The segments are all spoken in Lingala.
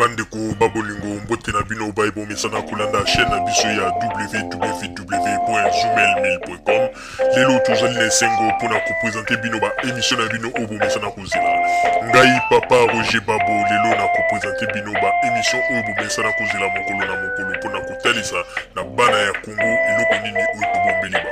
Bandeko babolingo mbote na bino baibo mesana kulanda chaîne na biso ya www.zoomel.com. Lelo tozali na sengo pona ko présenter bino ba émission na bino obo mesana kozela. Ngai papa Roger Babo lelo na ko présenter bino ba émission obo mesana kozela mokolo na mokolo pona ko talisa na bana ya Congo eloko nini oyo bombeli ba.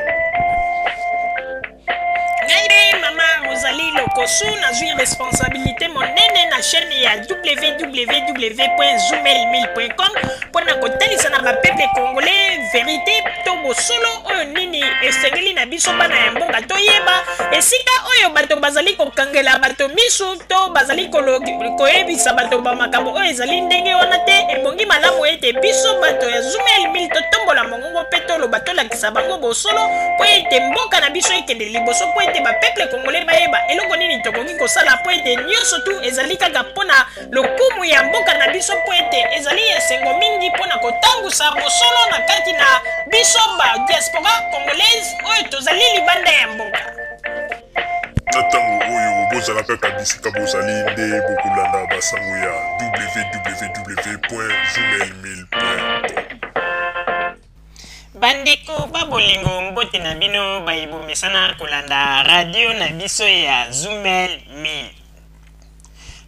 Rosalie Lokosu na zui responsabilité monene na chaîne ya www.zoomel.com pona kotalisa na bapeple congolais vérité to bosolo oyo nini esengeli na biso bana ya mboka toyeba esika oyo bato bazali kokangela bato misu to bazali koyebisa bato bamakambo oyo ezali ndenge wana te ebongi malamu ete biso bato ya Zoomel totombola mongongo mpe toloba tolakisa bango bosolo po ete mboka na biso ekende liboso po ete bapeple congolais bayeba eloko nini tokoki kosala po ete nyonso tu ezali kaka mpona lokumu ya mboka na biso po ete ezali esengo mingi mpona kotangusa bosolo na kati na biso ba diaspora congolaise oyo tozali libanda ya mboka. Na ntango oyo bozalaka bisika bozali nde bokolanda basango ya www.zoomel.com. Bandeko babolingo mbote na bino baibo mesana kolanda radio na biso ya Zoomel 1000.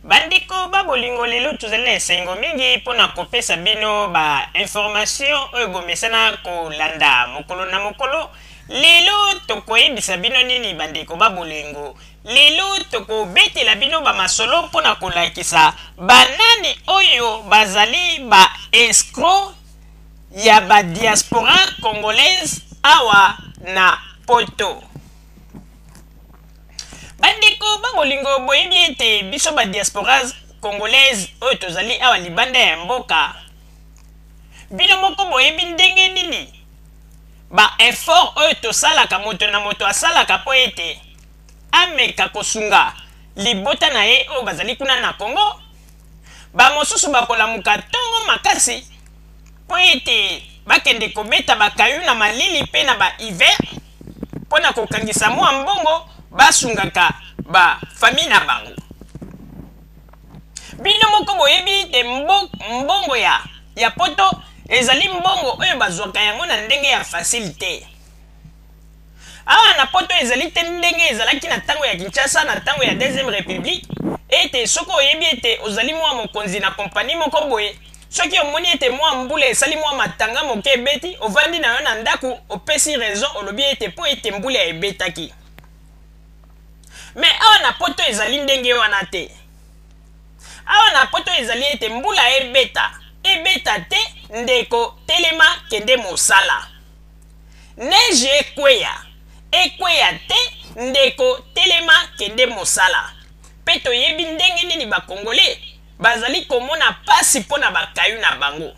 Bandeko babolingo lelo tozali na esengo mingi mpona kopesa bino ba information oyo bomesana kolanda mokolo na mokolo. Lelo tokoyebisa bino nini bandeko babolingo. Lelo tokobetela bino ba masolo mpona kolakisa banani oyo bazali ba escroc ya ba diaspora congolaise awa na poto. Bandeko babolingo boyebi ete biso ba diaspora congolaise oyo tozali awa libanda ya mboka bino moko boyebi ndenge nini ba effort oyo tosalaka moto na moto asalaka po ete ameka kosunga libota na ye oyo bazali kuna na Congo. Ba mosusu bakolamuka ntongo makasi po ete bakende kobeta bakayu na malili pe na ba hiver mpona kokangisa mwa mbongo basungaka ba famille na bango. Bino moko boyebi te mbongo ya poto ezali mbongo oyo bazwaka yango na ndenge ya facilité. Awa na poto ezali te ndenge ezalaki na ntango ya Kinshasa na ntango ya Deuxième République ete soko oyebi ete ozali mwa mokonzi na kompani moko boye soki omoni ete mwa mbula esali mwa matanga moke ebeti ovandi na yo na ndako opesi raison olobi ete po ete mbula ebetaki. Mais awa na poto ezali ndenge wana te. Awa na poto ezali ete mbula ebeta te ndeko telema kende mosala. Neige ekweya te ndeko telema kende mosala. Pe toyebi ndenge nini ba Congolais bazali komona pasi mpona bakayu na bango.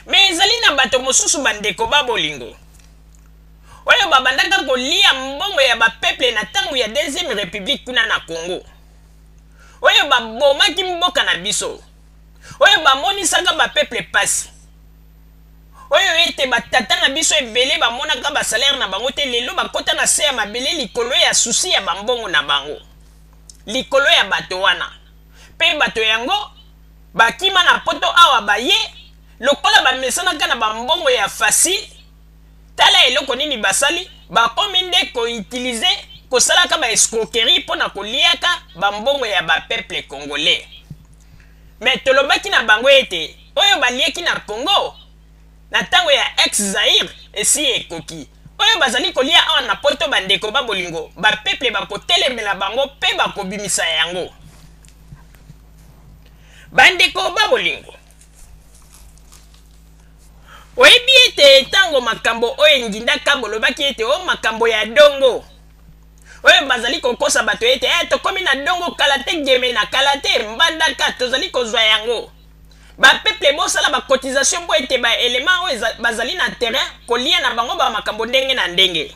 Me ezali na bato mosusu bandeko babolingo oyo babandaka kolia mbongo ya bapeple na ntango ya Deuxième République kuna na Congo, oyo babomaki mboka na biso, oyo bamonisaka bapeple pasi, oyo ete batata na biso ebele bamonaka basalaire na bango te lelo bakota na se ya mabele likolo ya susi ya bambongo na bango, likolo ya bato wana. Pe bato yango bakima na poto awa baye lokola bamesanaka na bambongo ya facile. Tala eloko nini basali bakomi nde koutilize kosalaka ba escroquerie mpona koliaka bambongo ya bapeple congolais. Me tolobaki na bango ete oyo balieki na Congo na ntango ya ex-Zaire esi ekoki. Oyo bazali kolia awa na poto bandeko babolingo bapeple bakotelemela bango pe bakobimisa yango. Bandeko babolingo oyebi ete tango makambo oyo ngindaka bolobaki ete o makambo ya dongo oyo bazali kokosa bato ete tokomi na dongo kala te geme na kala te mbandaka tozali kozwa yango. Bapeple bosala bacotisation po ete baelema oyo bazali na terrain kolia na bango ba makambo ndenge na ndenge.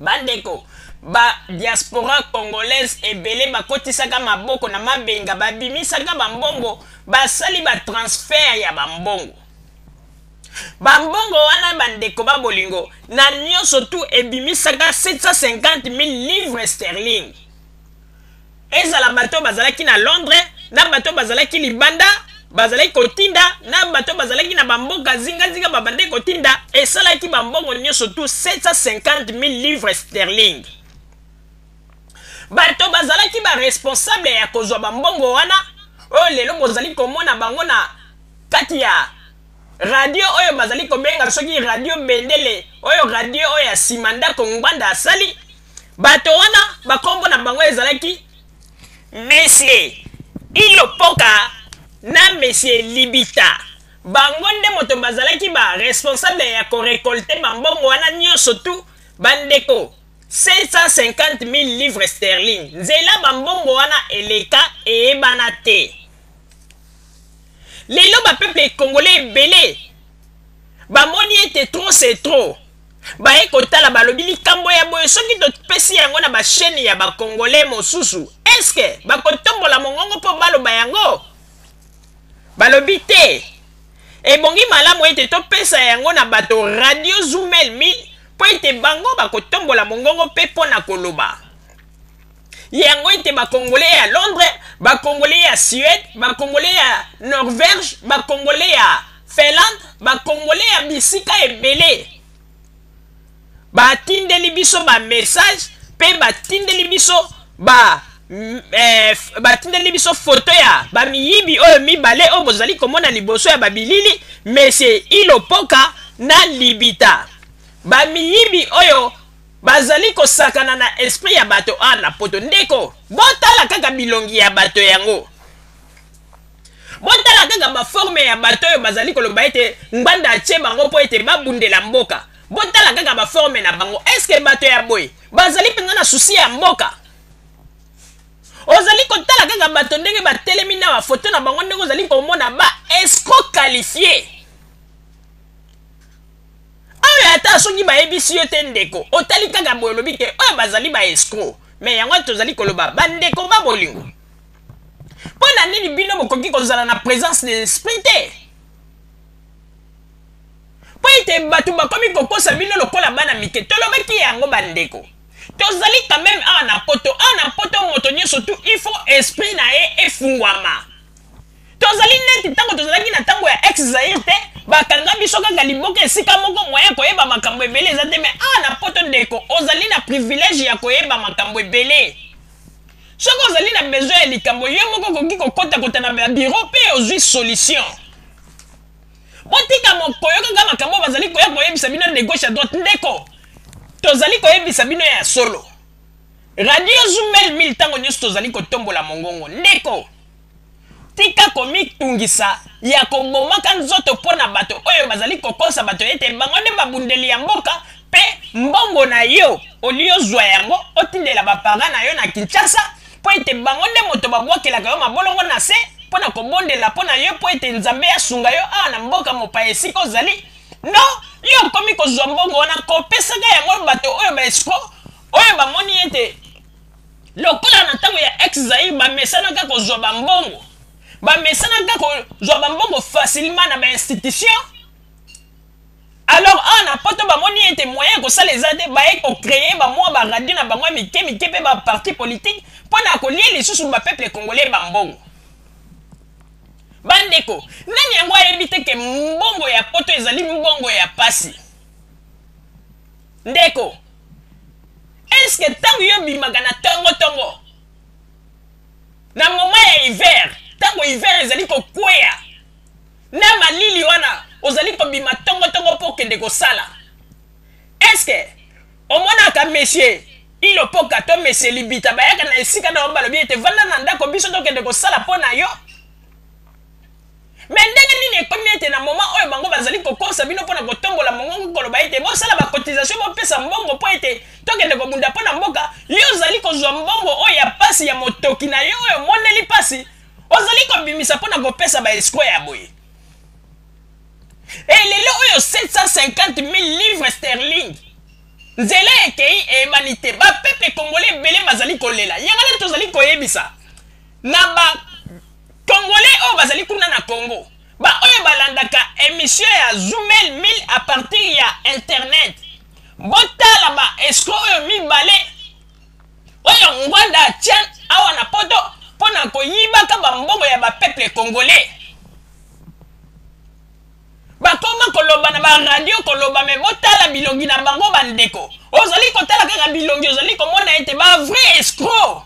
Bandeko ba diaspora congolaise ebele bakotisaka maboko na mabenga babimisaka bambongo basali ba transfert ya bambongo. Bambongo wana bandeko babolingo na nyonso tu ebimisaka 750,000 livres sterling. Ezala bato bazalaki na Londres na bato bazalaki libanda bazalaki kotinda na bato bazalaki na bamboka zinga babande kotinda esalaki bambongo nyonso tu 750 000 livres sterling. Bato bazalaki ba responsable ya kozwa bambongo wana oyo lelo bozali komona bango na kati ya radio oyo bazali kobenga soki radio bendele oyo radio oyo ya simanda kongbanda asali. Bato wana bakombo na bango ezalaki Monsieur Ilopoka na Monsieur Libita. Bango nde moto bazalaki ba responsable ya korekolte bambongo wana nyonso tu bandeko 750 000 livres sterling. Nzela bambongo wana eleka eyebana te. Lelo ba peuple congolais ebele bamoni ete trop c'est trop. Baye kotala balobi likambo ya boye soki topesi yango na bachaîne ya bakongolais mosusu. Eske bakotombola mongongo mpo baloba yango? Balobi te. Ebongi malamu ete topesa yango na bato radio Zoomel 1000 po ete bango bakotombola mongongo mpe mpo na koloba. Yango ete bakongolais ya Londres, bakongolais ya Suède, bakongolais ya Norvège, bakongolais ya Finlande, bakongolais ya bisika ebele batindeli biso ba message pe batindeli biso batindeli biso photo ya bamiyibi oyo mibale oyo bozali komona liboso ya babilili Monsieur Ilopoka na Libita. Bamiyibi oyo bazali kosakana na esprit ya bato ana poto ndeko botala kaka bilongi ya bato yango, botala kaka baforme ya bato oyo bazali koloba ete ngbanda atie bango po ete babundela mboka. Botala kaka baforme na bango. Eske bato ya boy bazali penza na susi ya mboka? Ozali kotala kaka bato ndenge batelemi na bafoto na bango ndenge ozali komona ba escroc qualifié. Ayo ata soki bayebisi yo te ndeko otali kaka boy lobi ke oyo bazali ba escroc. Mais yango tozali koloba bandeko ba bolingo. Pona nini bino bokoki kozala na présence de l'esprit te? Po ete bato bakomi kokosa bino lokola bana mike tolobaki yango bandeko. Tozali quand même ana poto moto nyonso tu il faut esprit na ye efungwama. Tozali neti tango tozalaki na tango ya ex-Zaire te bakanga biso kaka liboka esika moko moyen koyeba makambo ebele eza te, mais ana poto ndeko ozali na privilège ya koyeba makambo ebele. Soki ozali na besoin ya likambo yo moko koki kokota na bureau pe ozwi solution. Botika mokoyo kaka makambo bazali koya koyebisa bino de gauche à droite ndeko tozali koyebisa bino ya solo. Radio Zoomel 1000 tango nyonso tozali kotombola mongongo ndeko tika komitungisa ya kobomaka nzoto mpona bato oyo bazali kokosa bato ete bango nde babundeli ya mboka pe mbongo na yo oliozwa yango otindela bapara na yo na Kinshasa po ete bango nde moto babwakelaka yo mabolongo na se pona kobondela pona yo po ete nzambe asunga yo awa na mboka mopa esika ozali. No, yo komi kozwa mbongo wana kopesaka yango bato oyo baescroc oyo bamoni ete lokola na ntango ya ex-Zaire bamesanaka kozwa bambongo, bamesanaka kozwa bambongo facilement na bainstitution. Alors awa na poto bamoni ete moyen kosala eza te baye kocreye bamwa baradio na bango mike mpe baparti politique mpona kolie lisusu bapeuple congolais bambongo. Bandeko, nani yango ayebi te ke mbongo ya poto ezali mbongo ya pasi? Ndeko, eske tango yo bimaka na tongo na moma ya hiver, tango hiver ezali kokweya na malili wana ozali kobima tongo po kende kosala, eske omonaka Monsieur Ilopoka to Monsieur Libita bayaka na esika na balobi ete vanda na ndako biso tokende kosala mpo na yo? Mais ndenge nini ekomi ete na moment oyo bango bazali kokosa bino mpona kotombola mongongo koloba ete bosala bacotisation bopesa mbongo mpo ete tokende kobunda mpona mboka yo ozali kozwa mbongo oyo ya pasi ya motoki na yo oyo moneli pasi ozali kobimisa mpona kopesa baescroc ya boye. E lelo oyo 750 000 livres sterling nzela ekei eyebani te bapeuple congolais ebele bazali kolela yango nde tozali koyebisa na ba Congolais oyo bazali kuna na Congo ba oyo balandaka émission ya Zoomel 1000 à partir ya internet botala ba escroc oyo mibale oyo ngwanda atia awa na poto mpona koyibaka bambongo ya bapeuple congolais. Bakoma koloba na baradio koloba me botala bilongi na bango bandeko. Ozali kotala kaka bilongi ozali komona ete ba vrai escroc.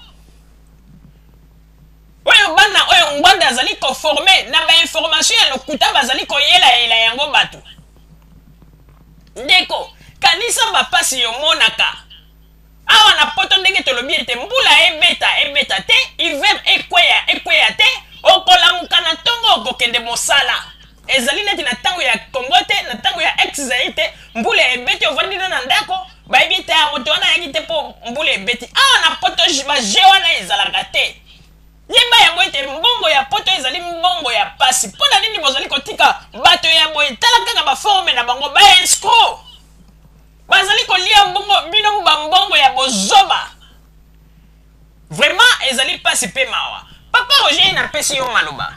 Oyo bana oyo ngwanda azali conforme na ba information ya lokuta bazali koyela yango bato. Ndeko, kanisa bapasi yo monaka. Awa na poto ndenge tolobi ete mbula ebeta te, hiver ekweya te, okolamuka na tongo okokende mosala. Ezali neti na tango ya Congo te, na tango ya ex-Zaire te, mbula ebeti ovandi na ndako, bayebi te ya moto wana yangi te po mbula ebeti. Awa na poto baje wana ezalaka te. Yeba yango ete mbongo ya poto ezali mbongo ya pasi. Pona nini bozali kotika bato ya boye tala kaka baforme na bango ba escroc. Bazali kolia mbongo bino mbongo ya bozoba. Vraiment ezali pasi pe mawa. Papa Roger na pesi yo maloba.